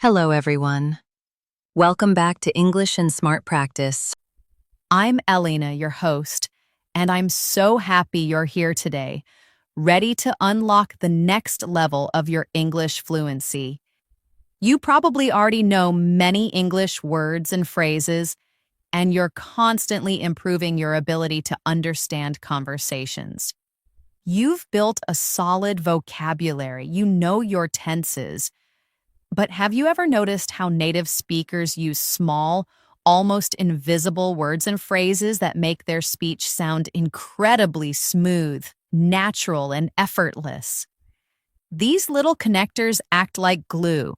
Hello, everyone. Welcome back to English and Smart Practice. I'm Elena, your host, and I'm so happy you're here today, ready to unlock the next level of your English fluency. You probably already know many English words and phrases, and you're constantly improving your ability to understand conversations. You've built a solid vocabulary, you know your tenses. But have you ever noticed how native speakers use small, almost invisible words and phrases that make their speech sound incredibly smooth, natural, and effortless? These little connectors act like glue.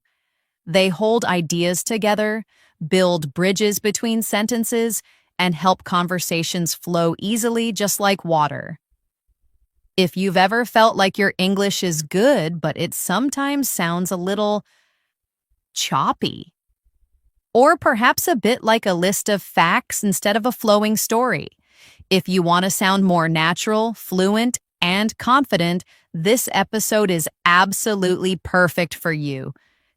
They hold ideas together, build bridges between sentences, and help conversations flow easily just like water. If you've ever felt like your English is good, but it sometimes sounds a little choppy, or perhaps a bit like a list of facts instead of a flowing story. If you want to sound more natural, fluent, and confident, this episode is absolutely perfect for you.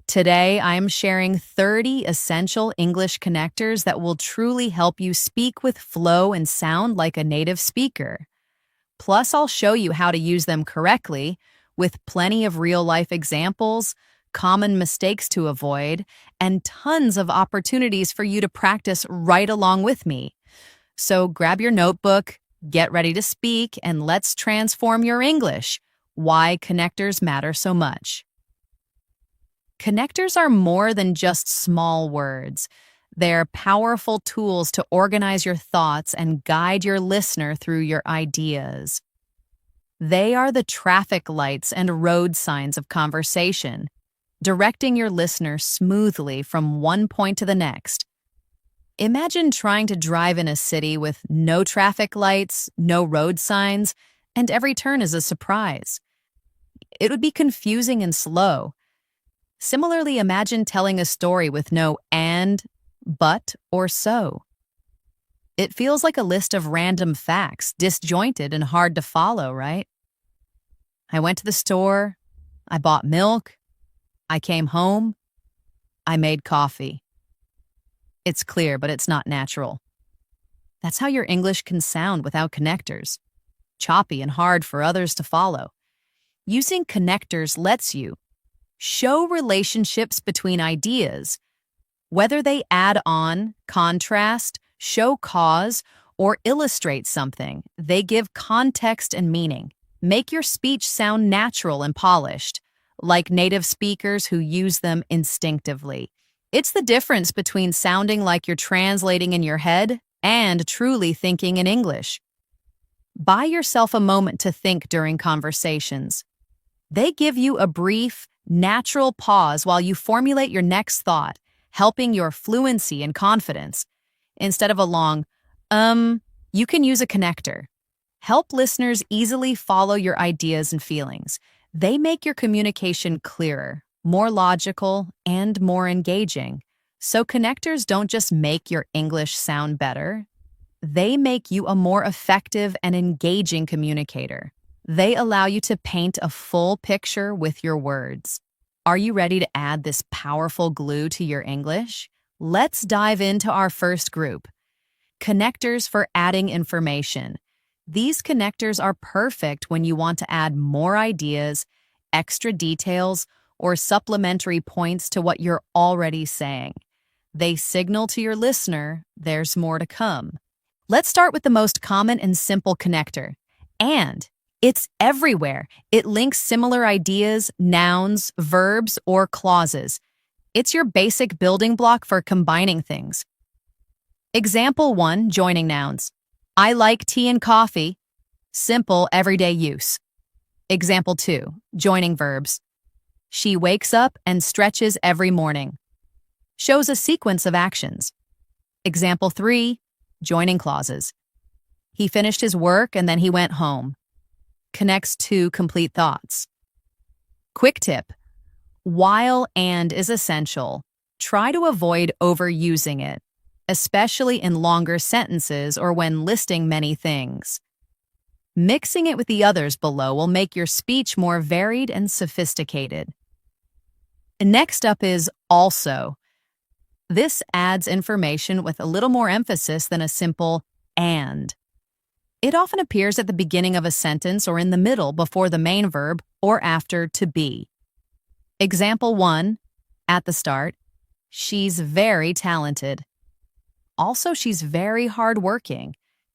Today, I'm sharing 30 essential English connectors that will truly help you speak with flow and sound like a native speaker. Plus, I'll show you how to use them correctly, with plenty of real-life examples, common mistakes to avoid, and tons of opportunities for you to practice right along with me. So grab your notebook, get ready to speak, and let's transform your English. Why connectors matter so much. Connectors are more than just small words. They're powerful tools to organize your thoughts and guide your listener through your ideas. They are the traffic lights and road signs of conversation, directing your listener smoothly from one point to the next. Imagine trying to drive in a city with no traffic lights, no road signs, and every turn is a surprise. It would be confusing and slow. Similarly, imagine telling a story with no and, but, or so. It feels like a list of random facts, disjointed and hard to follow, right? I went to the store, I bought milk, I came home, I made coffee. It's clear, but it's not natural. That's how your English can sound without connectors. Choppy and hard for others to follow. Using connectors lets you show relationships between ideas, whether they add on, contrast, show cause, or illustrate something. They give context and meaning. Make your speech sound natural and polished, like native speakers who use them instinctively. It's the difference between sounding like you're translating in your head and truly thinking in English. Buy yourself a moment to think during conversations. They give you a brief, natural pause while you formulate your next thought, helping your fluency and confidence. Instead of a long, you can use a connector. Help listeners easily follow your ideas and feelings. They make your communication clearer, more logical, and more engaging. So connectors don't just make your English sound better. They make you a more effective and engaging communicator. They allow you to paint a full picture with your words. Are you ready to add this powerful glue to your English? Let's dive into our first group. Connectors for adding information. These connectors are perfect when you want to add more ideas, extra details, or supplementary points to what you're already saying. They signal to your listener there's more to come. Let's start with the most common and simple connector, and. It's everywhere. It links similar ideas, nouns, verbs, or clauses. It's your basic building block for combining things. Example 1, joining nouns. I like tea and coffee. Simple, everyday use. Example 2, joining verbs. She wakes up and stretches every morning. Shows a sequence of actions. Example 3, joining clauses. He finished his work and then he went home. Connects to complete thoughts. Quick tip: while and is essential, try to avoid overusing it, especially in longer sentences or when listing many things. Mixing it with the others below will make your speech more varied and sophisticated. Next up is also. This adds information with a little more emphasis than a simple and. It often appears at the beginning of a sentence or in the middle before the main verb or after to be. Example 1, at the start, she's very talented. Also, she's very hardworking,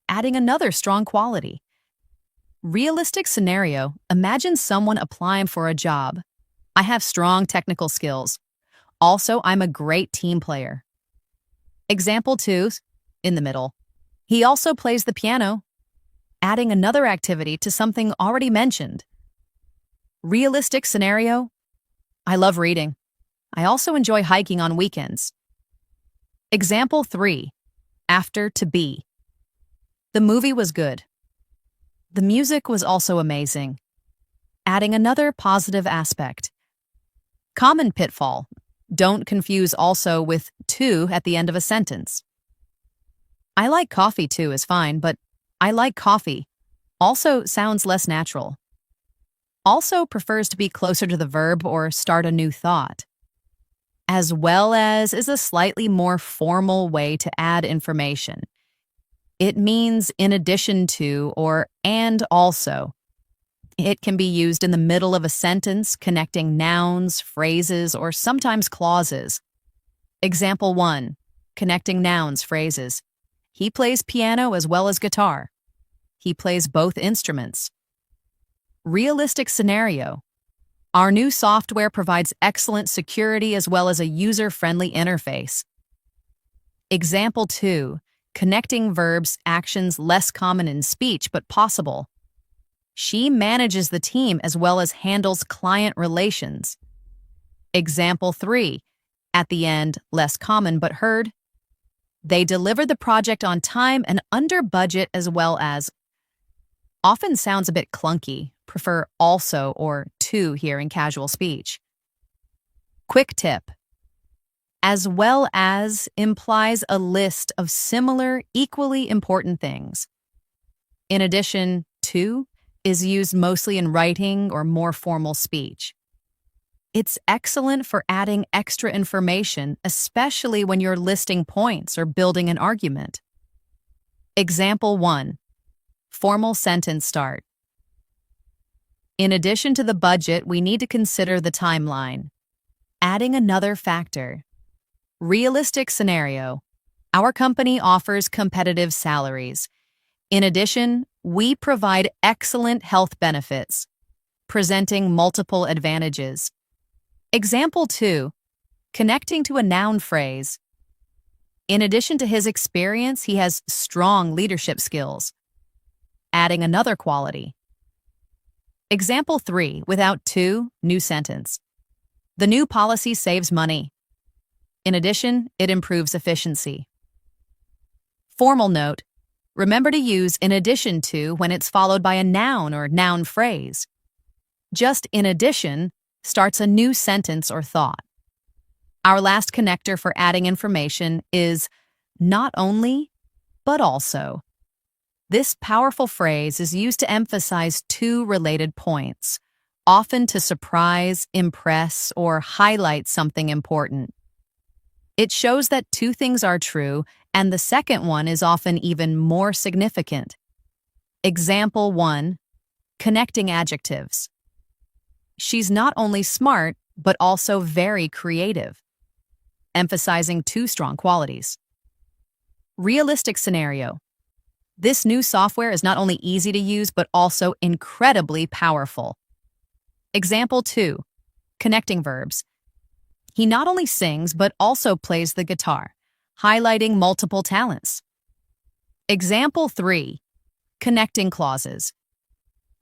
adding another strong quality. Realistic scenario, imagine someone applying for a job. I have strong technical skills. Also, I'm a great team player. Example 2, in the middle. He also plays the piano, adding another activity to something already mentioned. Realistic scenario, I love reading. I also enjoy hiking on weekends. Example 3, after to be. The movie was good. The music was also amazing, adding another positive aspect. Common pitfall, don't confuse also with to at the end of a sentence. I like coffee too is fine, but I like coffee also sounds less natural. Also prefers to be closer to the verb or start a new thought. As well as is a slightly more formal way to add information. It means in addition to or and also. It can be used in the middle of a sentence, connecting nouns, phrases, or sometimes clauses. Example 1, connecting nouns, phrases. He plays piano as well as guitar. He plays both instruments. Realistic scenario. Our new software provides excellent security as well as a user-friendly interface. Example 2, connecting verbs, actions less common in speech but possible. She manages the team as well as handles client relations. Example 3, at the end, less common but heard. They delivered the project on time and under budget as well as. Often sounds a bit clunky, prefer also or to here in casual speech. Quick tip. As well as implies a list of similar, equally important things. In addition to is used mostly in writing or more formal speech. It's excellent for adding extra information, especially when you're listing points or building an argument. Example 1, formal sentence start. In addition to the budget, we need to consider the timeline. Adding another factor. Realistic scenario. Our company offers competitive salaries. In addition, we provide excellent health benefits, presenting multiple advantages. Example 2, connecting to a noun phrase. In addition to his experience, he has strong leadership skills, adding another quality. Example 3, without to, new sentence. The new policy saves money. In addition, it improves efficiency. Formal note. Remember to use in addition to when it's followed by a noun or noun phrase. Just in addition starts a new sentence or thought. Our last connector for adding information is not only, but also. This powerful phrase is used to emphasize two related points, often to surprise, impress, or highlight something important. It shows that two things are true, and the second one is often even more significant. Example 1, connecting adjectives. She's not only smart, but also very creative, emphasizing two strong qualities. Realistic scenario. This new software is not only easy to use, but also incredibly powerful. Example 2, connecting verbs. He not only sings, but also plays the guitar, highlighting multiple talents. Example 3, connecting clauses.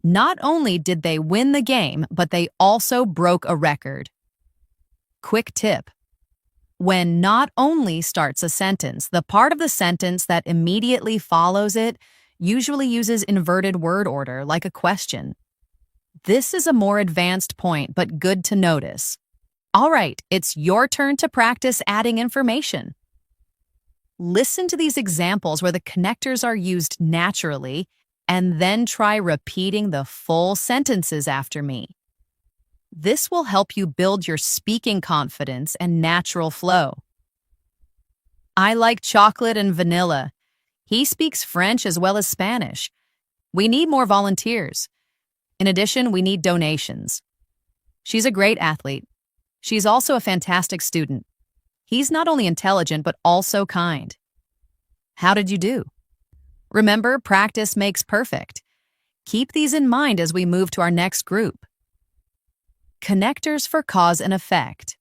Not only did they win the game, but they also broke a record. Quick tip. When not only starts a sentence, the part of the sentence that immediately follows it usually uses inverted word order like a question. This is a more advanced point, but good to notice. All right, it's your turn to practice adding information. Listen to these examples where the connectors are used naturally, and then try repeating the full sentences after me. This will help you build your speaking confidence and natural flow. I like chocolate and vanilla. He speaks French as well as Spanish. We need more volunteers. In addition, we need donations. She's a great athlete. She's also a fantastic student. He's not only intelligent, but also kind. How did you do? Remember, practice makes perfect. Keep these in mind as we move to our next group. Connectors for cause and effect.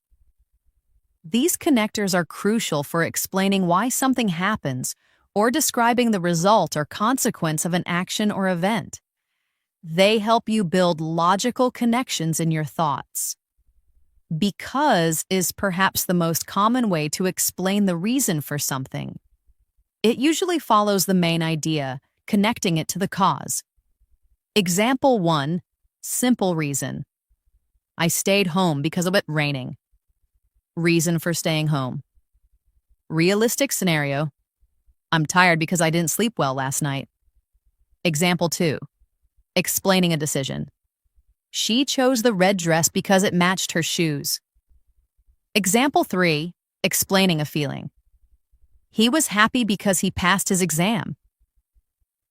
These connectors are crucial for explaining why something happens or describing the result or consequence of an action or event. They help you build logical connections in your thoughts. Because is perhaps the most common way to explain the reason for something. It usually follows the main idea, connecting it to the cause. Example 1, simple reason. I stayed home because of it raining. Reason for staying home. Realistic scenario. I'm tired because I didn't sleep well last night. Example 2, explaining a decision. She chose the red dress because it matched her shoes. Example 3, explaining a feeling. He was happy because he passed his exam.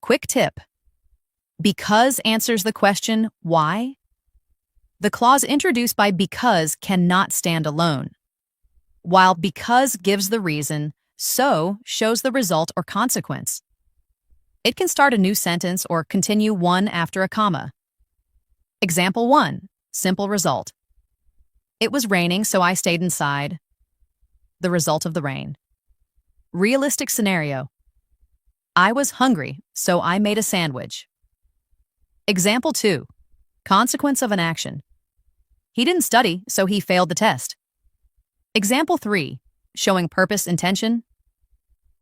Quick tip. Because answers the question, why? The clause introduced by because cannot stand alone. While because gives the reason, so shows the result or consequence. It can start a new sentence or continue one after a comma. Example 1, simple result. It was raining, so I stayed inside. The result of the rain. Realistic scenario. I was hungry, so I made a sandwich. Example 2, consequence of an action. He didn't study, so he failed the test. Example 3, showing purpose, intention.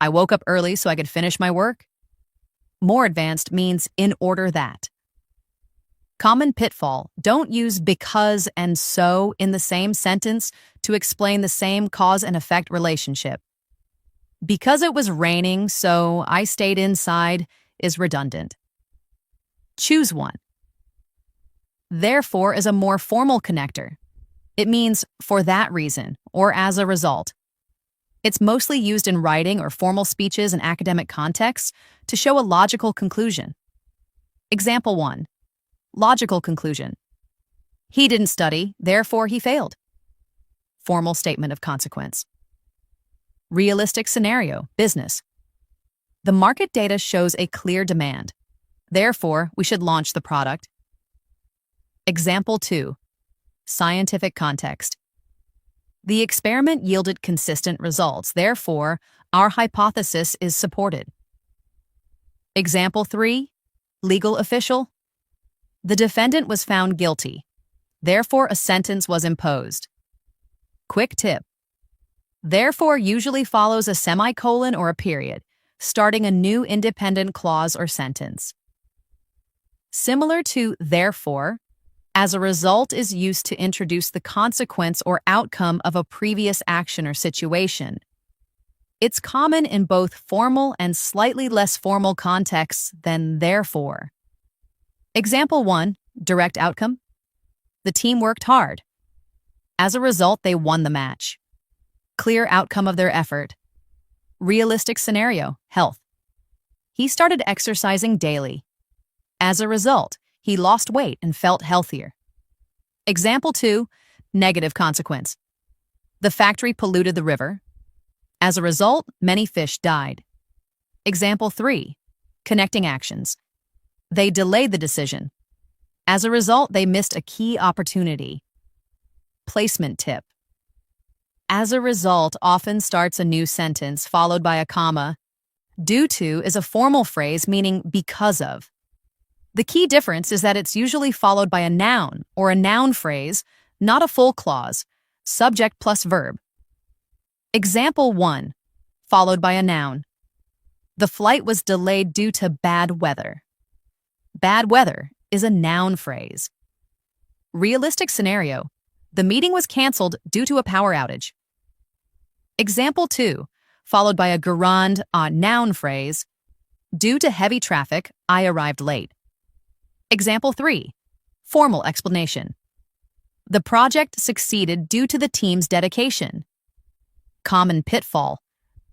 I woke up early so I could finish my work. More advanced means in order that. Common pitfall, don't use because and so in the same sentence to explain the same cause and effect relationship. Because it was raining, so I stayed inside is redundant. Choose one. Therefore is a more formal connector. It means for that reason or as a result. It's mostly used in writing or formal speeches in academic contexts to show a logical conclusion. Example 1. Logical conclusion. He didn't study, therefore he failed. Formal statement of consequence. Realistic scenario, business. The market data shows a clear demand. Therefore, we should launch the product. Example 2. Scientific context. The experiment yielded consistent results. Therefore, our hypothesis is supported. Example 3. Legal official. The defendant was found guilty. Therefore, a sentence was imposed. Quick tip. Therefore usually follows a semicolon or a period, starting a new independent clause or sentence. Similar to therefore, as a result is used to introduce the consequence or outcome of a previous action or situation. It's common in both formal and slightly less formal contexts than therefore. Example 1, direct outcome. The team worked hard. As a result, they won the match. Clear outcome of their effort. Realistic scenario, health. He started exercising daily. As a result, he lost weight and felt healthier. Example 2, negative consequence. The factory polluted the river. As a result, many fish died. Example 3, connecting actions. They delayed the decision. As a result, they missed a key opportunity. Placement tip. As a result often starts a new sentence followed by a comma. Due to is a formal phrase meaning because of. The key difference is that it's usually followed by a noun or a noun phrase, not a full clause, subject plus verb. Example 1, followed by a noun. The flight was delayed due to bad weather. Bad weather is a noun phrase. Realistic scenario. The meeting was canceled due to a power outage. Example 2, followed by a gerund, a noun phrase. Due to heavy traffic, I arrived late. Example 3, formal explanation. The project succeeded due to the team's dedication. Common pitfall.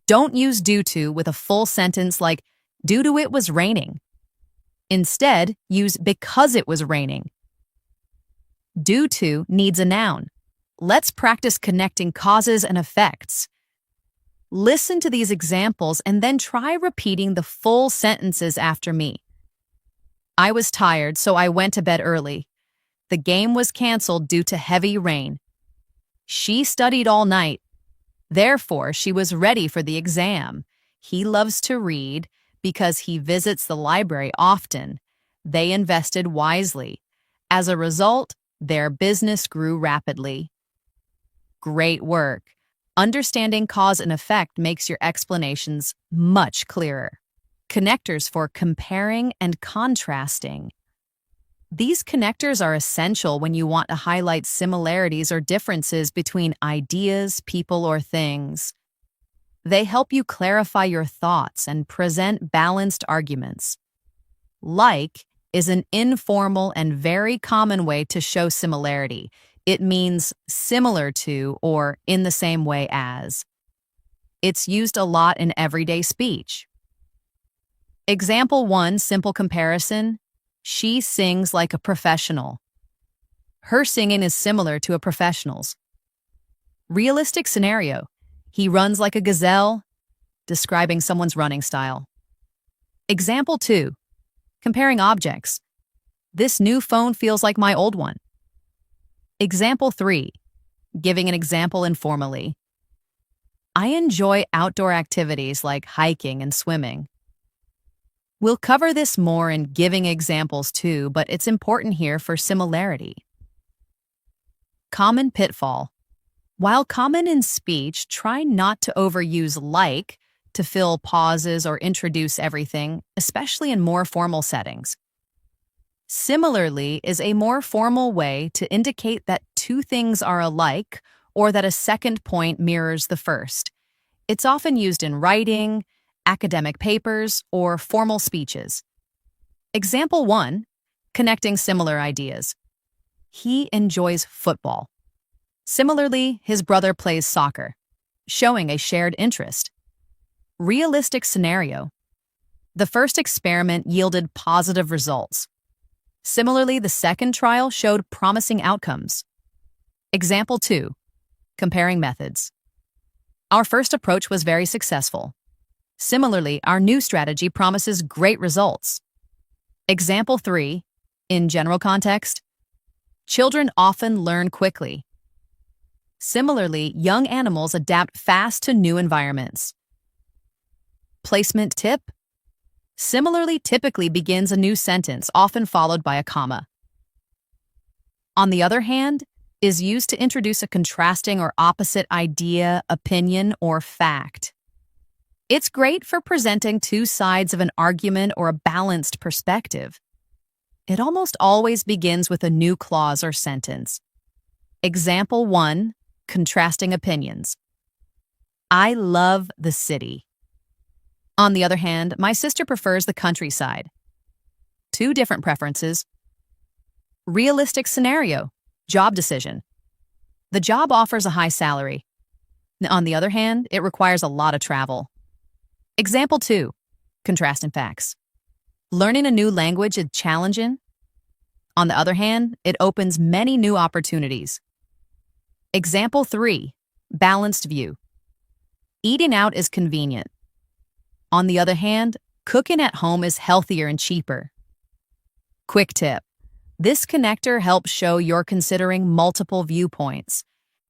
Don't use due to with a full sentence like, due to it was raining. Instead, use because it was raining. Due to needs a noun. Let's practice connecting causes and effects. Listen to these examples and then try repeating the full sentences after me. I was tired, so I went to bed early. The game was canceled due to heavy rain. She studied all night. Therefore, she was ready for the exam. He loves to read because he visits the library often. They invested wisely. As a result, their business grew rapidly. Great work. Understanding cause and effect makes your explanations much clearer. Connectors for comparing and contrasting. These connectors are essential when you want to highlight similarities or differences between ideas, people, or things. They help you clarify your thoughts and present balanced arguments. Like is an informal and very common way to show similarity. It means similar to or in the same way as. It's used a lot in everyday speech. Example 1, simple comparison. She sings like a professional. Her singing is similar to a professional's. Realistic scenario. He runs like a gazelle, describing someone's running style. Example 2, comparing objects. This new phone feels like my old one. Example 3, giving an example informally. I enjoy outdoor activities like hiking and swimming. We'll cover this more in giving examples too, but it's important here for similarity. Common pitfall. While common in speech, try not to overuse like to fill pauses or introduce everything, especially in more formal settings. Similarly is a more formal way to indicate that two things are alike or that a second point mirrors the first. It's often used in writing, academic papers, or formal speeches. Example 1, connecting similar ideas. He enjoys football. Similarly, his brother plays soccer, showing a shared interest. Realistic scenario. The first experiment yielded positive results. Similarly, the second trial showed promising outcomes. Example 2, comparing methods. Our first approach was very successful. Similarly, our new strategy promises great results. Example 3, in general context, children often learn quickly. Similarly, young animals adapt fast to new environments. Placement tip. Similarly typically begins a new sentence, often followed by a comma. On the other hand, is used to introduce a contrasting or opposite idea, opinion, or fact. It's great for presenting two sides of an argument or a balanced perspective. It almost always begins with a new clause or sentence. Example 1, contrasting opinions. I love the city. On the other hand, my sister prefers the countryside. Two different preferences. Realistic scenario, job decision. The job offers a high salary. On the other hand, it requires a lot of travel. Example 2, contrasting facts. Learning a new language is challenging. On the other hand, it opens many new opportunities. Example 3, balanced view. Eating out is convenient. On the other hand, cooking at home is healthier and cheaper. Quick tip. This connector helps show you're considering multiple viewpoints.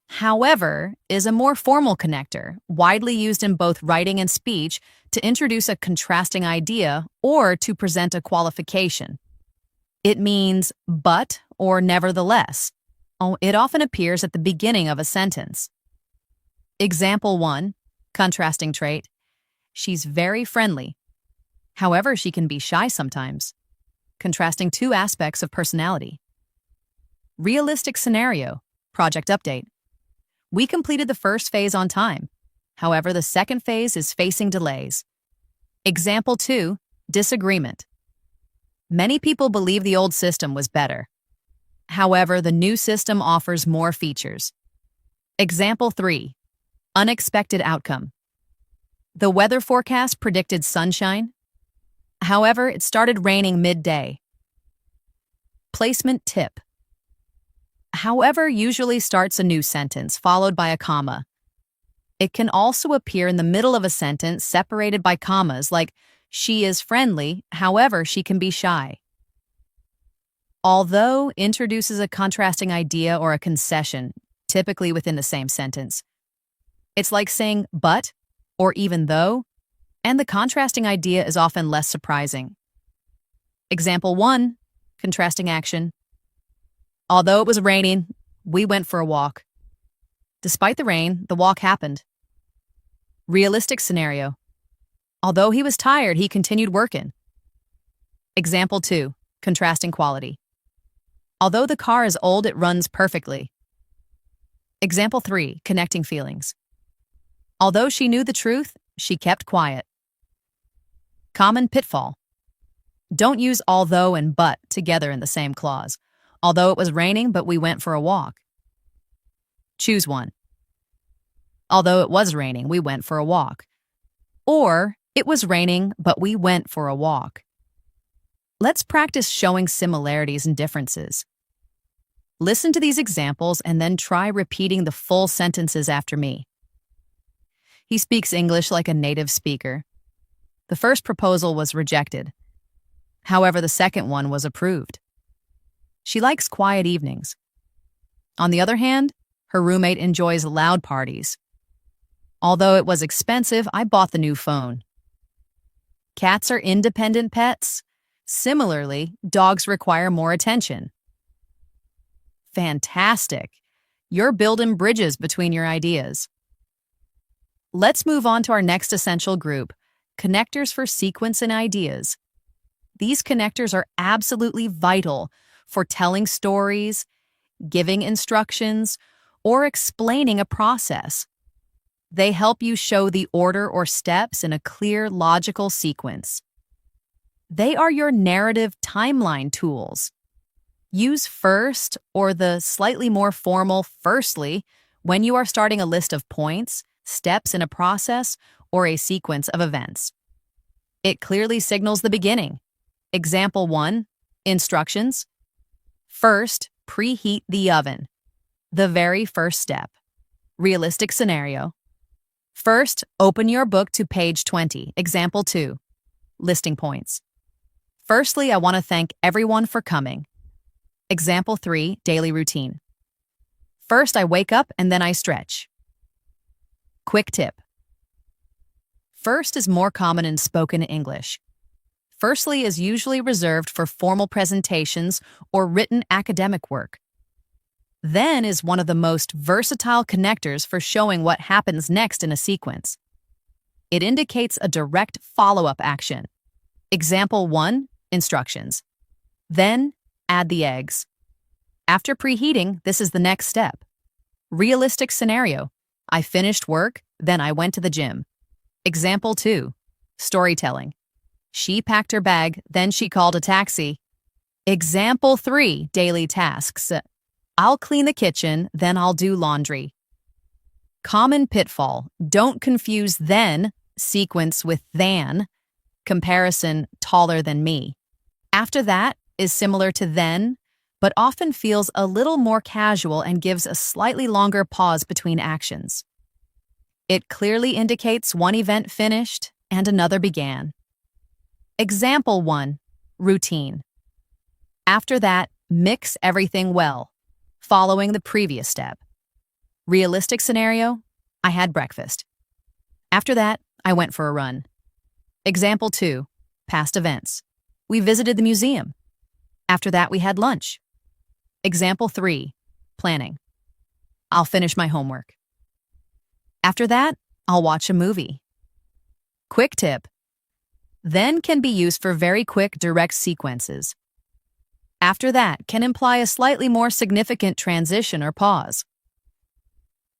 However, is a more formal connector, widely used in both writing and speech to introduce a contrasting idea or to present a qualification. It means but or nevertheless. It often appears at the beginning of a sentence. Example 1, contrasting trait. She's very friendly. However, she can be shy sometimes. Contrasting two aspects of personality. Realistic scenario, project update. We completed the first phase on time. However, the second phase is facing delays. Example 2, disagreement. Many people believe the old system was better. However, the new system offers more features. Example 3. Unexpected outcome. The weather forecast predicted sunshine. However, it started raining midday. Placement tip. However usually starts a new sentence followed by a comma. It can also appear in the middle of a sentence separated by commas, like she is friendly, however she can be shy. Although introduces a contrasting idea or a concession, typically within the same sentence. It's like saying but or even though, and the contrasting idea is often less surprising. Example 1, contrasting action. Although it was raining, we went for a walk. Despite the rain, the walk happened. Realistic scenario. Although he was tired, he continued working. Example 2, contrasting quality. Although the car is old, it runs perfectly. Example 3, connecting feelings. Although she knew the truth, she kept quiet. Common pitfall. Don't use although and but together in the same clause. Although it was raining, but we went for a walk. Choose one. Although it was raining, we went for a walk. Or, it was raining, but we went for a walk. Let's practice showing similarities and differences. Listen to these examples and then try repeating the full sentences after me. He speaks English like a native speaker. The first proposal was rejected. However, the second one was approved. She likes quiet evenings. On the other hand, her roommate enjoys loud parties. Although it was expensive, I bought the new phone. Cats are independent pets. Similarly, dogs require more attention. Fantastic! You're building bridges between your ideas. Let's move on to our next essential group, connectors for sequence and ideas. These connectors are absolutely vital for telling stories, giving instructions, or explaining a process. They help you show the order or steps in a clear, logical sequence. They are your narrative timeline tools. Use first or the slightly more formal firstly when you are starting a list of points, steps in a process, or a sequence of events. It clearly signals the beginning. Example 1, instructions. First, preheat the oven. The very first step. Realistic scenario. First, open your book to page 20. Example 2, listing points. Firstly, I want to thank everyone for coming. Example 3, daily routine. First, I wake up and then I stretch. Quick tip. First is more common in spoken English. Firstly is usually reserved for formal presentations or written academic work. Then is one of the most versatile connectors for showing what happens next in a sequence. It indicates a direct follow-up action. Example 1, instructions. Then, add the eggs. After preheating, this is the next step. Realistic scenario. I finished work, then I went to the gym. Example 2, storytelling. She packed her bag, then she called a taxi. Example 3, daily tasks. I'll clean the kitchen, then I'll do laundry. Common pitfall. Don't confuse then, sequence with than, comparison taller than me. After that is similar to then, but often feels a little more casual and gives a slightly longer pause between actions. It clearly indicates one event finished and another began. Example 1, routine. After that, mix everything well, following the previous step. Realistic scenario, I had breakfast. After that, I went for a run. Example 2, past events. We visited the museum. After that, we had lunch. Example 3, planning. I'll finish my homework. After that, I'll watch a movie. Quick tip. Then can be used for very quick, direct sequences. After that can imply a slightly more significant transition or pause.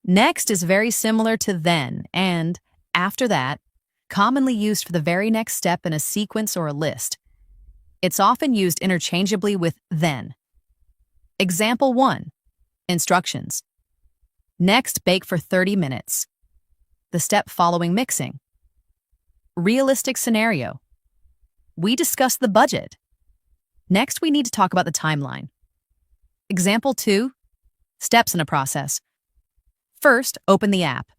Next is very similar to then and, after that, commonly used for the very next step in a sequence or a list. It's often used interchangeably with then. Example 1. Instructions. Next, bake for 30 minutes. The step following mixing. Realistic scenario. We discussed the budget. Next, we need to talk about the timeline. Example 2. Steps in a process. First, open the app.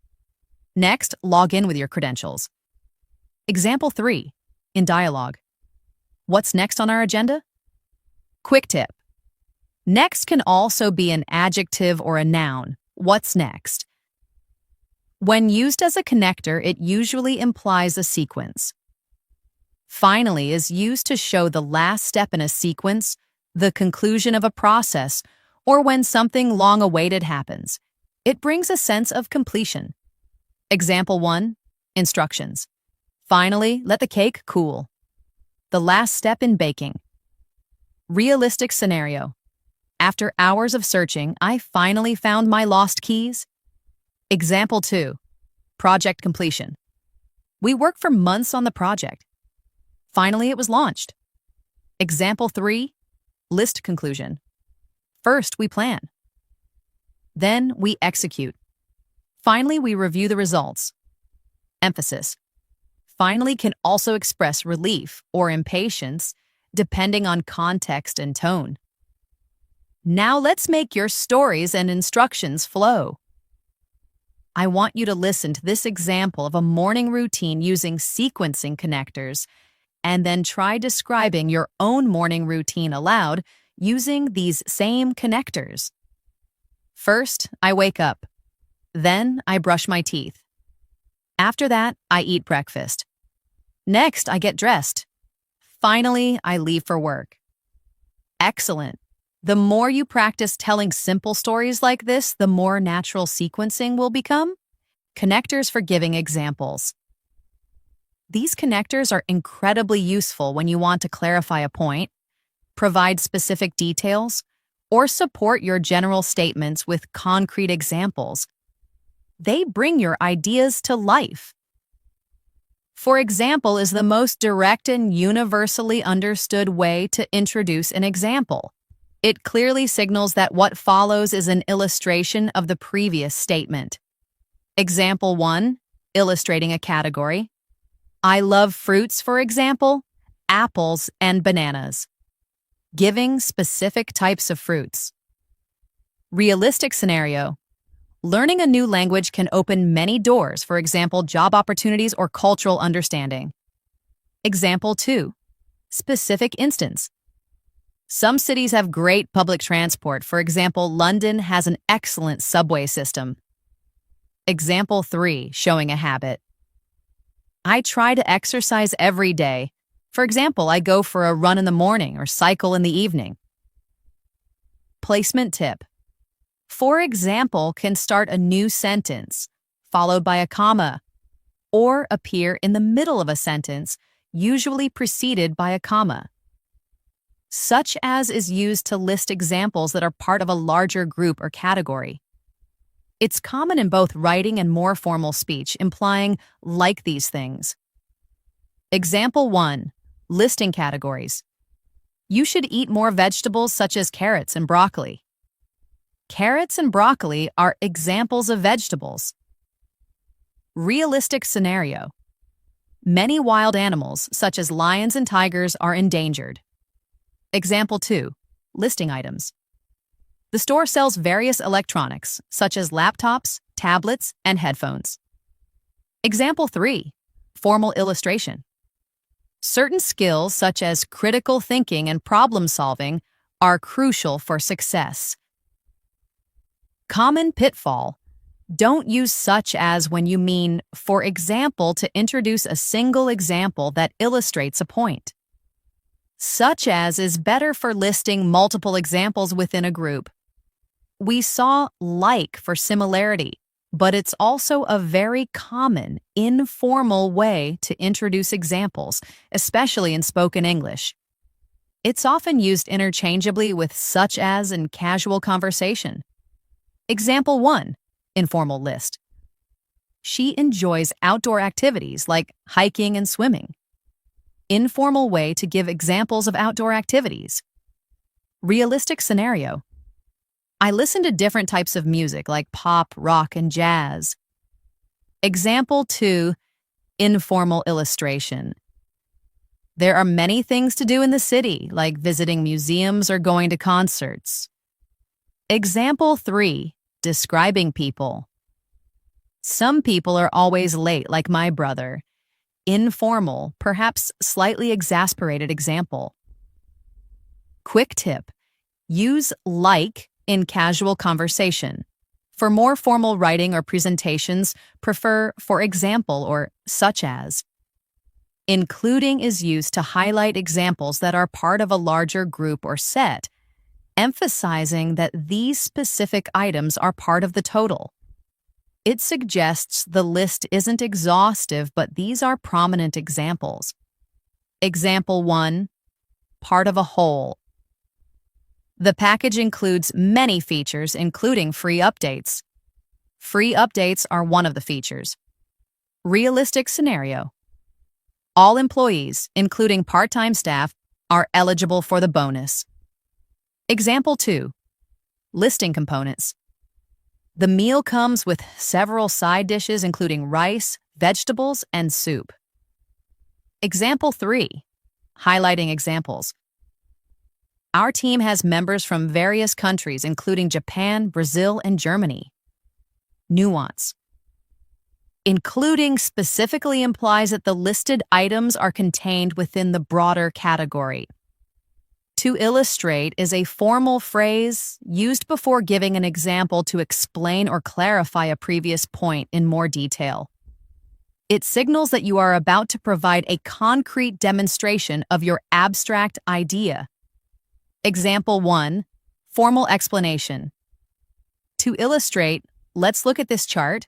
Next, log in with your credentials. Example 3. In dialogue. What's next on our agenda? Quick tip. Next can also be an adjective or a noun. What's next? When used as a connector, it usually implies a sequence. Finally is used to show the last step in a sequence, the conclusion of a process, or when something long-awaited happens. It brings a sense of completion. Example 1. Instructions. Finally, let the cake cool. The last step in baking. Realistic scenario. After hours of searching, I finally found my lost keys. Example 2. Project completion. We worked for months on the project. Finally, it was launched. Example 3. List conclusion. First, we plan. Then, we execute. Finally, we review the results. Emphasis. Finally can also express relief or impatience, depending on context and tone. Now let's make your stories and instructions flow. I want you to listen to this example of a morning routine using sequencing connectors, and then try describing your own morning routine aloud using these same connectors. First, I wake up. Then, I brush my teeth. After that, I eat breakfast. Next, I get dressed. Finally, I leave for work. Excellent. The more you practice telling simple stories like this, the more natural sequencing will become. Connectors for giving examples. These connectors are incredibly useful when you want to clarify a point, provide specific details, or support your general statements with concrete examples. They bring your ideas to life. For example is the most direct and universally understood way to introduce an example. It clearly signals that what follows is an illustration of the previous statement. Example 1, illustrating a category. I love fruits, for example, apples and bananas. Giving specific types of fruits. Realistic scenario. Learning a new language can open many doors, for example, job opportunities or cultural understanding. Example 2, specific instance. Some cities have great public transport. For example, London has an excellent subway system. Example 3, showing a habit. I try to exercise every day. For example, I go for a run in the morning or cycle in the evening. Placement tip. For example can start a new sentence, followed by a comma, or appear in the middle of a sentence, usually preceded by a comma. Such as is used to list examples that are part of a larger group or category. It's common in both writing and more formal speech, implying like these things. Example 1, listing categories. You should eat more vegetables such as carrots and broccoli. Carrots and broccoli are examples of vegetables. Realistic scenario. Many wild animals, such as lions and tigers, are endangered. Example 2, listing items. The store sells various electronics, such as laptops, tablets, and headphones. Example 3, formal illustration. Certain skills, such as critical thinking and problem solving, are crucial for success. Common pitfall. Don't use such as when you mean, for example, to introduce a single example that illustrates a point. Such as is better for listing multiple examples within a group. We saw like for similarity, but it's also a very common, informal way to introduce examples, especially in spoken English. It's often used interchangeably with such as in casual conversation. Example 1, informal list. She enjoys outdoor activities like hiking and swimming. Informal way to give examples of outdoor activities. Realistic scenario. I listen to different types of music like pop, rock, and jazz. Example 2, informal illustration. There are many things to do in the city, like visiting museums or going to concerts. Example 3, describing people. Some people are always late, like my brother. Informal, perhaps slightly exasperated example. Quick tip: use like in casual conversation. For more formal writing or presentations, prefer for example or such as. Including is used to highlight examples that are part of a larger group or set, emphasizing that these specific items are part of the total. It suggests the list isn't exhaustive, but these are prominent examples. Example 1, part of a whole. The package includes many features, including free updates. Free updates are one of the features. Realistic scenario: all employees, including part-time staff, are eligible for the bonus. Example 2, listing components. The meal comes with several side dishes, including rice, vegetables, and soup. Example 3, highlighting examples. Our team has members from various countries, including Japan, Brazil, and Germany. Nuance: including specifically implies that the listed items are contained within the broader category. To illustrate is a formal phrase used before giving an example to explain or clarify a previous point in more detail. It signals that you are about to provide a concrete demonstration of your abstract idea. Example 1, formal explanation. To illustrate, let's look at this chart,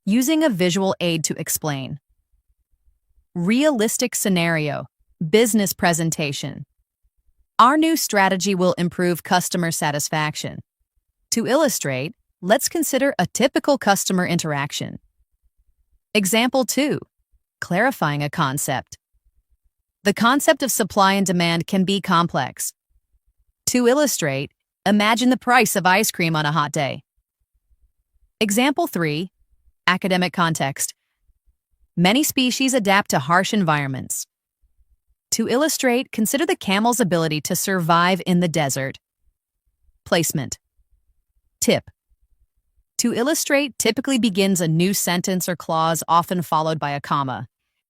using a visual aid to explain. Realistic scenario, business presentation. Our new strategy will improve customer satisfaction. To illustrate, let's consider a typical customer interaction. Example 2, clarifying a concept. The concept of supply and demand can be complex. To illustrate, imagine the price of ice cream on a hot day. Example 3, academic context. Many species adapt to harsh environments. To illustrate, consider the camel's ability to survive in the desert. Placement. Tip: to illustrate typically begins a new sentence or clause, often followed by a comma.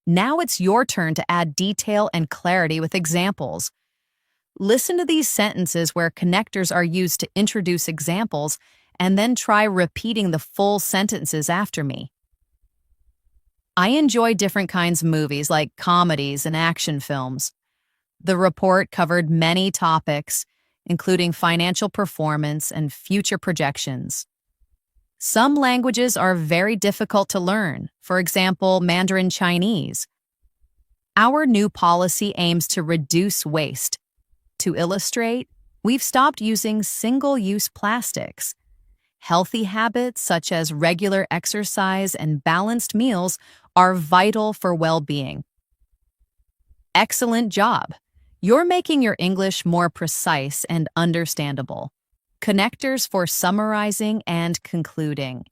Now it's your turn to add detail and clarity with examples. Listen to these sentences where connectors are used to introduce examples, and then try repeating the full sentences after me. I enjoy different kinds of movies like comedies and action films. The report covered many topics, including financial performance and future projections. Some languages are very difficult to learn, for example, Mandarin Chinese. Our new policy aims to reduce waste. To illustrate, we've stopped using single-use plastics. Healthy habits such as regular exercise and balanced meals are vital for well-being. Excellent job! You're making your English more precise and understandable. Connectors for summarizing and concluding.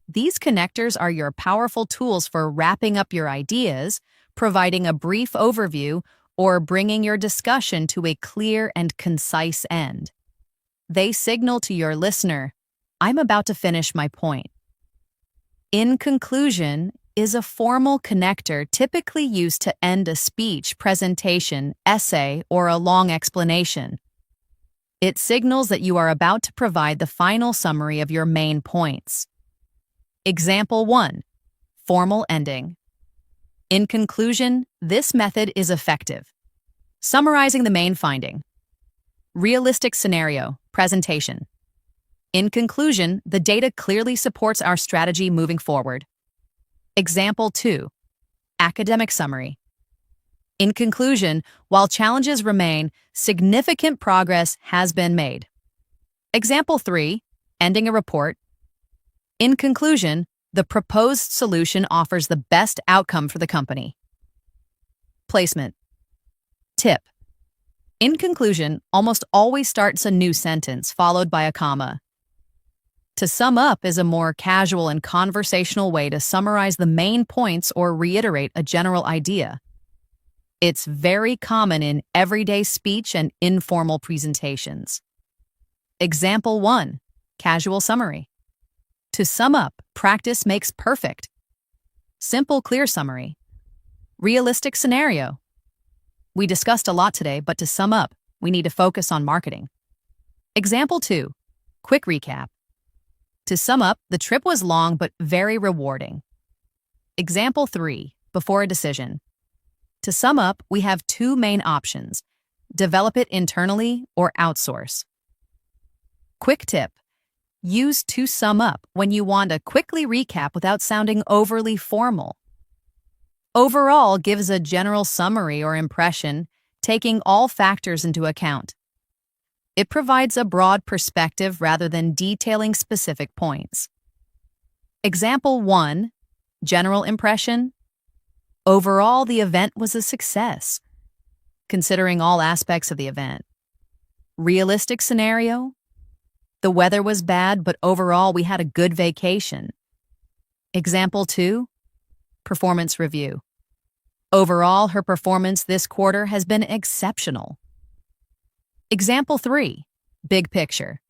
These connectors are your powerful tools for wrapping up your ideas, providing a brief overview, or bringing your discussion to a clear and concise end. They signal to your listener, I'm about to finish my point. In conclusion is a formal connector typically used to end a speech, presentation, essay, or a long explanation. It signals that you are about to provide the final summary of your main points. Example 1, formal ending. In conclusion, this method is effective. Summarizing the main finding. Realistic scenario, presentation. In conclusion, the data clearly supports our strategy moving forward. Example 2, academic summary. In conclusion, while challenges remain, significant progress has been made. Example 3, ending a report. In conclusion, the proposed solution offers the best outcome for the company. Placement. Tip: In conclusion almost always starts a new sentence followed by a comma. To sum up is a more casual and conversational way to summarize the main points or reiterate a general idea. It's very common in everyday speech and informal presentations. Example 1. Casual summary. To sum up, practice makes perfect. Simple, clear summary. Realistic scenario. We discussed a lot today, but to sum up, we need to focus on marketing. Example 2. Quick recap. To sum up, the trip was long but very rewarding. Example 3. Before a decision. To sum up, we have two main options: develop it internally or outsource. Quick tip. Use to sum up when you want to quickly recap without sounding overly formal. Overall gives a general summary or impression, taking all factors into account. It provides a broad perspective rather than detailing specific points. Example 1. General impression. Overall, the event was a success, considering all aspects of the event. Realistic scenario. The weather was bad, but overall we had a good vacation. Example 2. Performance review. Overall, her performance this quarter has been exceptional. Example 3. Big picture.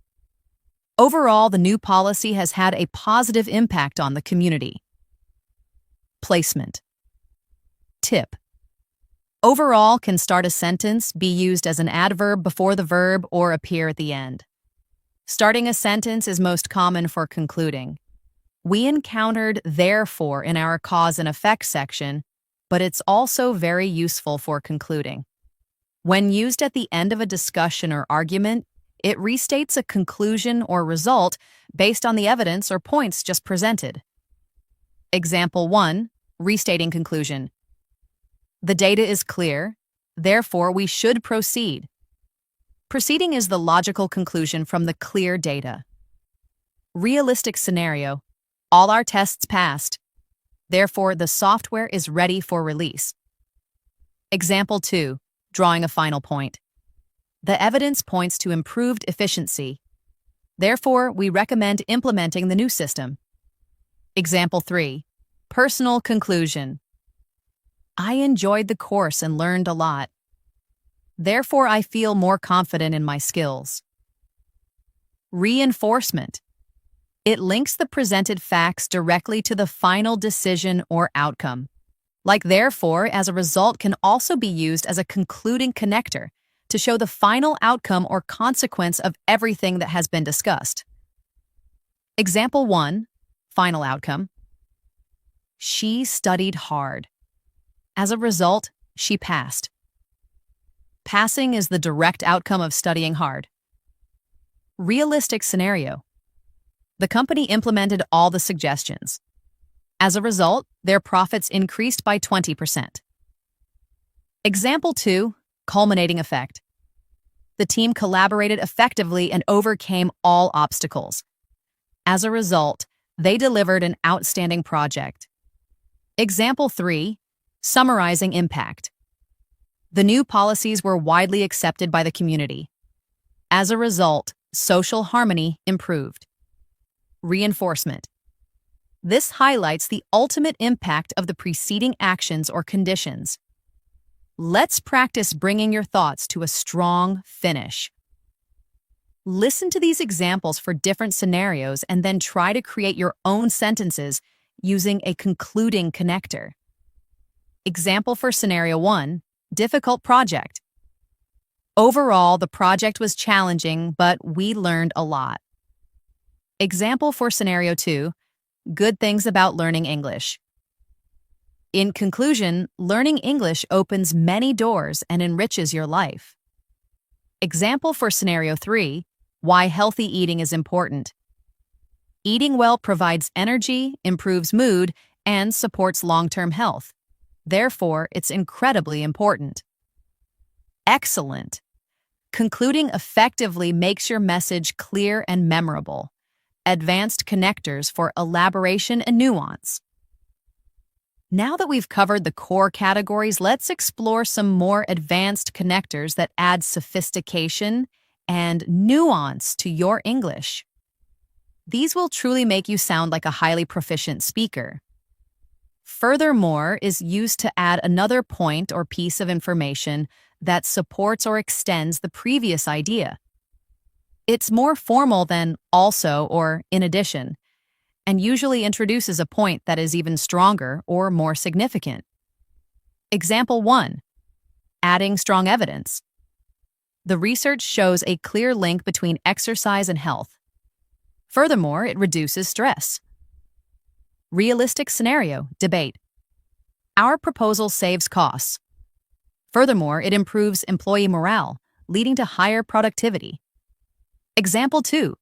Overall, the new policy has had a positive impact on the community. Placement. Tip. Overall can start a sentence, be used as an adverb before the verb, or appear at the end. Starting a sentence is most common for concluding. We encountered therefore in our cause and effect section, but it's also very useful for concluding. When used at the end of a discussion or argument, it restates a conclusion or result based on the evidence or points just presented. Example 1. Restating conclusion. The data is clear, therefore we should proceed. Proceeding is the logical conclusion from the clear data. Realistic scenario. All our tests passed. Therefore, the software is ready for release. Example 2. Drawing a final point. The evidence points to improved efficiency. Therefore, we recommend implementing the new system. Example 3. Personal conclusion. I enjoyed the course and learned a lot. Therefore, I feel more confident in my skills. Reinforcement. It links the presented facts directly to the final decision or outcome. Like therefore, as a result, can also be used as a concluding connector to show the final outcome or consequence of everything that has been discussed. Example 1. Final outcome. She studied hard. As a result, she passed. Passing is the direct outcome of studying hard. Realistic scenario. The company implemented all the suggestions. As a result, their profits increased by 20%. Example 2. Culminating effect. The team collaborated effectively and overcame all obstacles. As a result, they delivered an outstanding project. Example 3. Summarizing impact. The new policies were widely accepted by the community. As a result, social harmony improved. Reinforcement. This highlights the ultimate impact of the preceding actions or conditions. Let's practice bringing your thoughts to a strong finish. Listen to these examples for different scenarios and then try to create your own sentences using a concluding connector. Example for scenario 1, difficult project. Overall, the project was challenging, but we learned a lot. Example for scenario 2, good things about learning English. In conclusion, learning English opens many doors and enriches your life. Example for scenario 3, why healthy eating is important. Eating well provides energy, improves mood, and supports long-term health. Therefore, it's incredibly important. Excellent. Concluding effectively makes your message clear and memorable. Advanced connectors for elaboration and nuance. Now that we've covered the core categories, let's explore some more advanced connectors that add sophistication and nuance to your English. These will truly make you sound like a highly proficient speaker. Furthermore is used to add another point or piece of information that supports or extends the previous idea. It's more formal than also or in addition, and usually introduces a point that is even stronger or more significant. Example 1. Adding strong evidence. The research shows a clear link between exercise and health. Furthermore, it reduces stress. Realistic scenario, debate. Our proposal saves costs. Furthermore, it improves employee morale, leading to higher productivity. Example 2.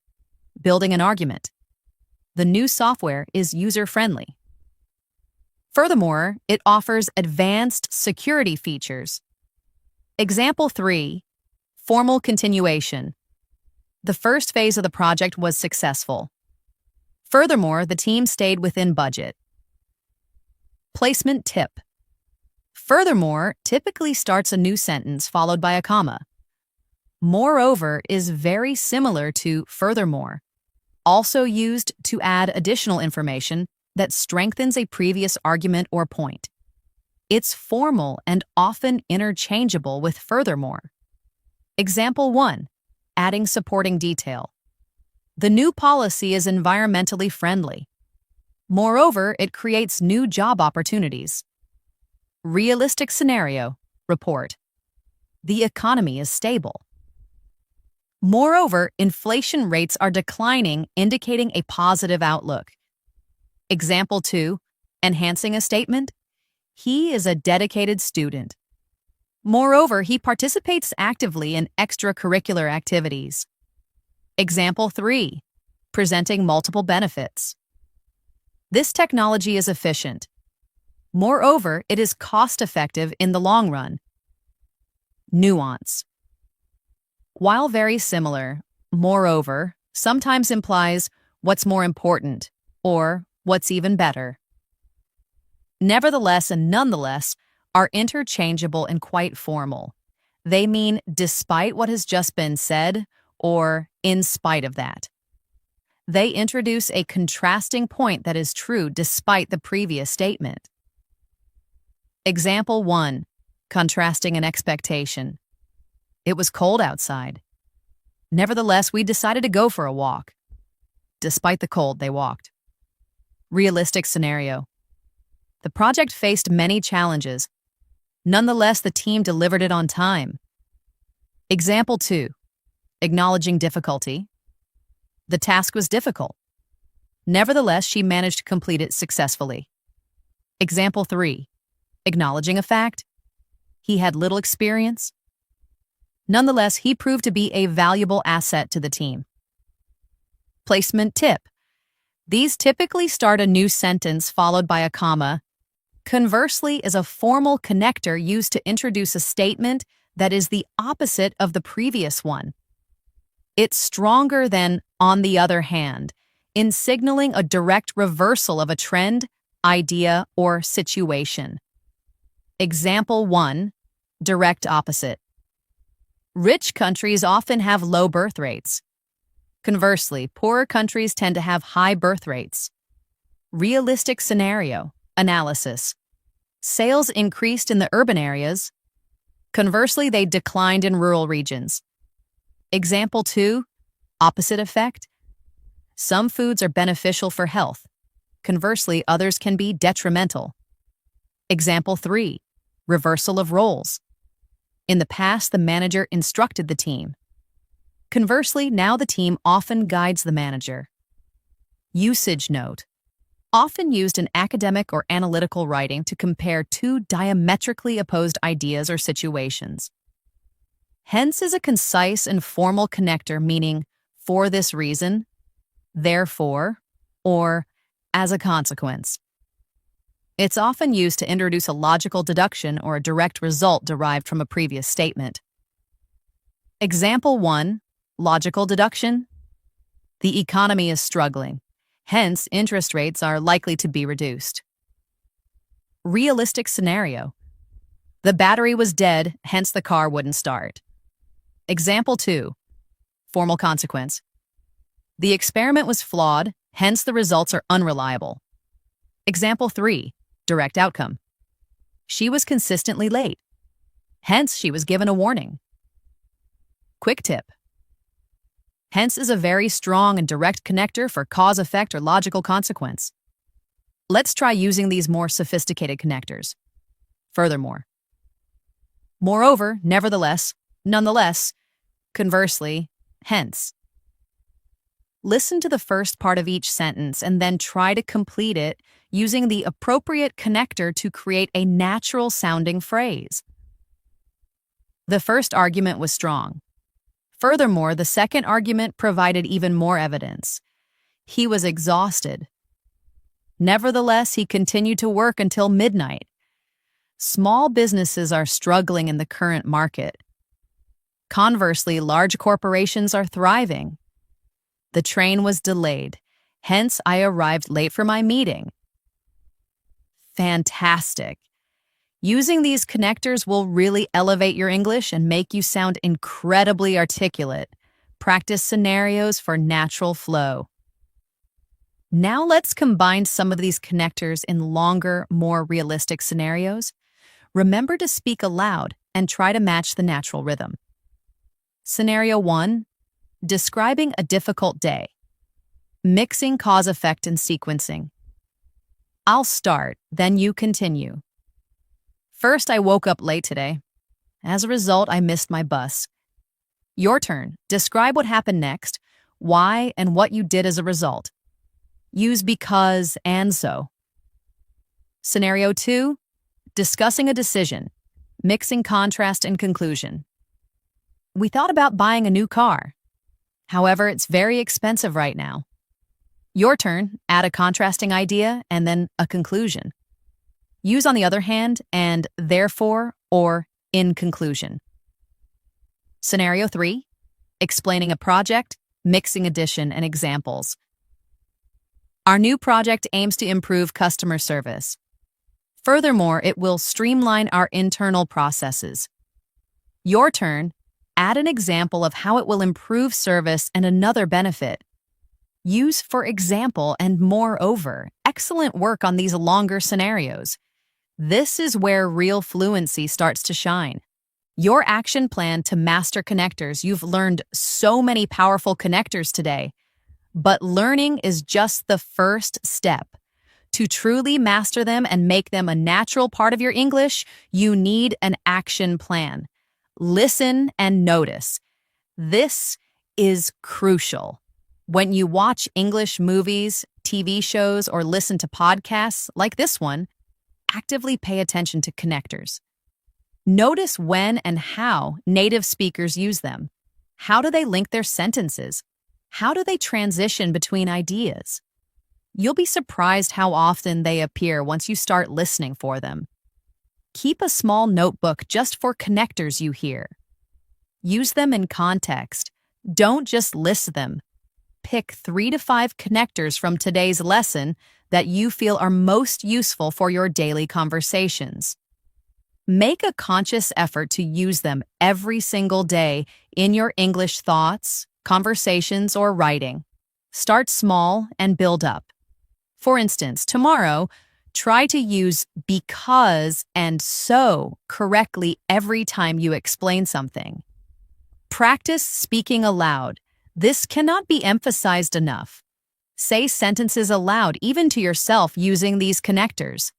Building an argument. The new software is user-friendly. Furthermore, it offers advanced security features. Example 3. Formal continuation. The first phase of the project was successful. Furthermore, the team stayed within budget. Placement tip. Furthermore typically starts a new sentence followed by a comma. Moreover is very similar to furthermore, also used to add additional information that strengthens a previous argument or point. It's formal and often interchangeable with furthermore. Example 1. Adding supporting detail. The new policy is environmentally friendly. Moreover, it creates new job opportunities. Realistic scenario, report. The economy is stable. Moreover, inflation rates are declining, indicating a positive outlook. Example 2. Enhancing a statement. He is a dedicated student. Moreover, he participates actively in extracurricular activities. Example 3. Presenting multiple benefits. This technology is efficient. Moreover, it is cost-effective in the long run. Nuance. While very similar, moreover sometimes implies what's more important or what's even better. Nevertheless and nonetheless are interchangeable and quite formal. They mean despite what has just been said or in spite of that. They introduce a contrasting point that is true despite the previous statement. Example 1. Contrasting an expectation. It was cold outside. Nevertheless, we decided to go for a walk. Despite the cold, they walked. Realistic scenario. The project faced many challenges. Nonetheless, the team delivered it on time. Example 2. Acknowledging difficulty. The task was difficult. Nevertheless, she managed to complete it successfully. Example 3. Acknowledging a fact. He had little experience. Nonetheless, he proved to be a valuable asset to the team. Placement tip. These typically start a new sentence followed by a comma. Conversely is a formal connector used to introduce a statement that is the opposite of the previous one. It's stronger than on the other hand, in signaling a direct reversal of a trend, idea, or situation. Example 1. Direct opposite. Rich countries often have low birth rates. Conversely, poorer countries tend to have high birth rates. Realistic scenario, analysis. Sales increased in the urban areas. Conversely, they declined in rural regions. Example 2, opposite effect. Some foods are beneficial for health. Conversely, others can be detrimental. Example 3, reversal of roles. In the past, the manager instructed the team. Conversely, now the team often guides the manager. Usage note. Often used in academic or analytical writing to compare two diametrically opposed ideas or situations. Hence is a concise and formal connector meaning for this reason, therefore, or as a consequence. It's often used to introduce a logical deduction or a direct result derived from a previous statement. Example 1, logical deduction. The economy is struggling. Hence, interest rates are likely to be reduced. Realistic scenario. The battery was dead, hence the car wouldn't start. Example 2. Formal consequence. The experiment was flawed, hence the results are unreliable. Example 3. Direct outcome. She was consistently late, hence she was given a warning. Quick tip. Hence is a very strong and direct connector for cause, effect, or logical consequence. Let's try using these more sophisticated connectors. Furthermore. Moreover, nevertheless, nonetheless, conversely, hence. Listen to the first part of each sentence and then try to complete it using the appropriate connector to create a natural-sounding phrase. The first argument was strong. Furthermore, the second argument provided even more evidence. He was exhausted. Nevertheless, he continued to work until midnight. Small businesses are struggling in the current market. Conversely, large corporations are thriving. The train was delayed, hence I arrived late for my meeting. Fantastic. Using these connectors will really elevate your English and make you sound incredibly articulate. Practice scenarios for natural flow. Now let's combine some of these connectors in longer, more realistic scenarios. Remember to speak aloud and try to match the natural rhythm. Scenario 1. Describing a difficult day. Mixing cause, effect, and sequencing. I'll start, then you continue. First, I woke up late today. As a result, I missed my bus. Your turn. Describe what happened next, why, and what you did as a result. Use because and so. Scenario 2. Discussing a decision. Mixing contrast and conclusion. We thought about buying a new car. However, it's very expensive right now. Your turn. Add a contrasting idea and then a conclusion. Use on the other hand and therefore or in conclusion. Scenario 3. Explaining a project, mixing addition and examples. Our new project aims to improve customer service. Furthermore, it will streamline our internal processes. Your turn. Add an example of how it will improve service and another benefit. Use for example and moreover. Excellent work on these longer scenarios. This is where real fluency starts to shine. Your action plan to master connectors. You've learned so many powerful connectors today, but learning is just the first step. To truly master them and make them a natural part of your English, you need an action plan. Listen and notice. This is crucial. When you watch English movies, TV shows, or listen to podcasts like this one, actively pay attention to connectors. Notice when and how native speakers use them. How do they link their sentences? How do they transition between ideas? You'll be surprised how often they appear once you start listening for them. Keep a small notebook just for connectors you hear. Use them in context. Don't just list them. Pick 3 to 5 connectors from today's lesson that you feel are most useful for your daily conversations. Make a conscious effort to use them every single day in your English thoughts, conversations, or writing. Start small and build up. For instance, tomorrow, try to use because and so correctly every time you explain something. Practice speaking aloud. This cannot be emphasized enough. Say sentences aloud, even to yourself, using these connectors.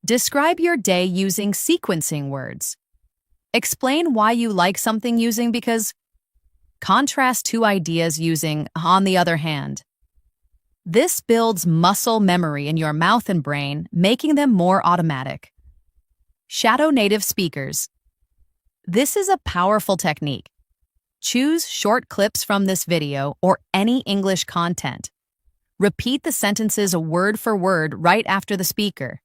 Describe your day using sequencing words. Explain why you like something using because. Contrast 2 ideas using on the other hand. This builds muscle memory in your mouth and brain, making them more automatic. Shadow native speakers. This is a powerful technique. Choose short clips from this video or any English content. Repeat the sentences word for word right after the speaker.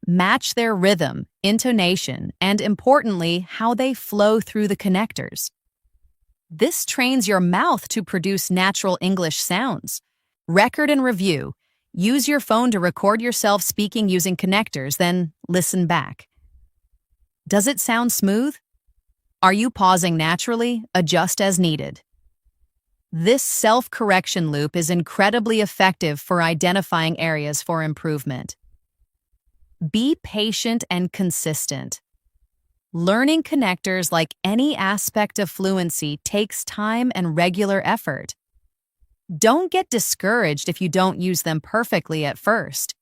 Match their rhythm, intonation, and importantly, how they flow through the connectors. This trains your mouth to produce natural English sounds. Record and review. Use your phone to record yourself speaking using connectors, then listen back. Does it sound smooth? Are you pausing naturally? Adjust as needed. This self-correction loop is incredibly effective for identifying areas for improvement. Be patient and consistent. Learning connectors, like any aspect of fluency, takes time and regular effort. Don't get discouraged if you don't use them perfectly at first.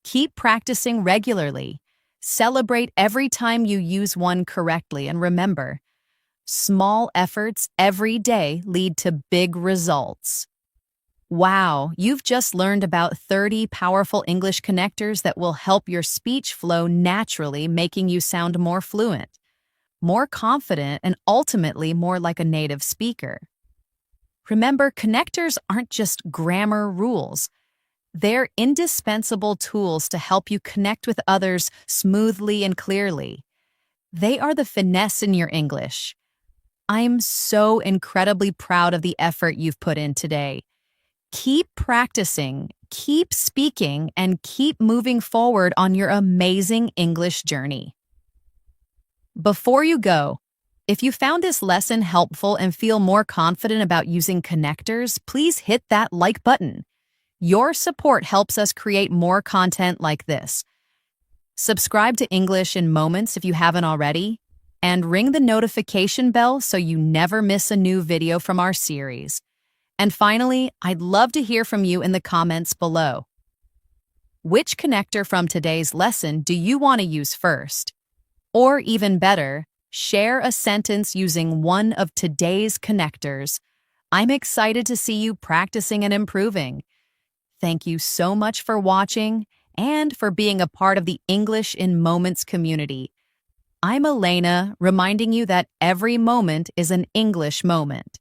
Keep practicing regularly. Celebrate every time you use one correctly, and remember, small efforts every day lead to big results. Wow, you've just learned about 30 powerful English connectors that will help your speech flow naturally, making you sound more fluent, more confident, and ultimately more like a native speaker. Remember, connectors aren't just grammar rules. They're indispensable tools to help you connect with others smoothly and clearly. They are the finesse in your English. I'm so incredibly proud of the effort you've put in today. Keep practicing, keep speaking, and keep moving forward on your amazing English journey. Before you go, if you found this lesson helpful and feel more confident about using connectors, please hit that like button. Your support helps us create more content like this. Subscribe to English in Moments if you haven't already, and ring the notification bell so you never miss a new video from our series. And finally, I'd love to hear from you in the comments below. Which connector from today's lesson do you want to use first? Or even better, share a sentence using one of today's connectors. I'm excited to see you practicing and improving. Thank you so much for watching and for being a part of the English in Moments community. I'm Elena, reminding you that every moment is an English moment.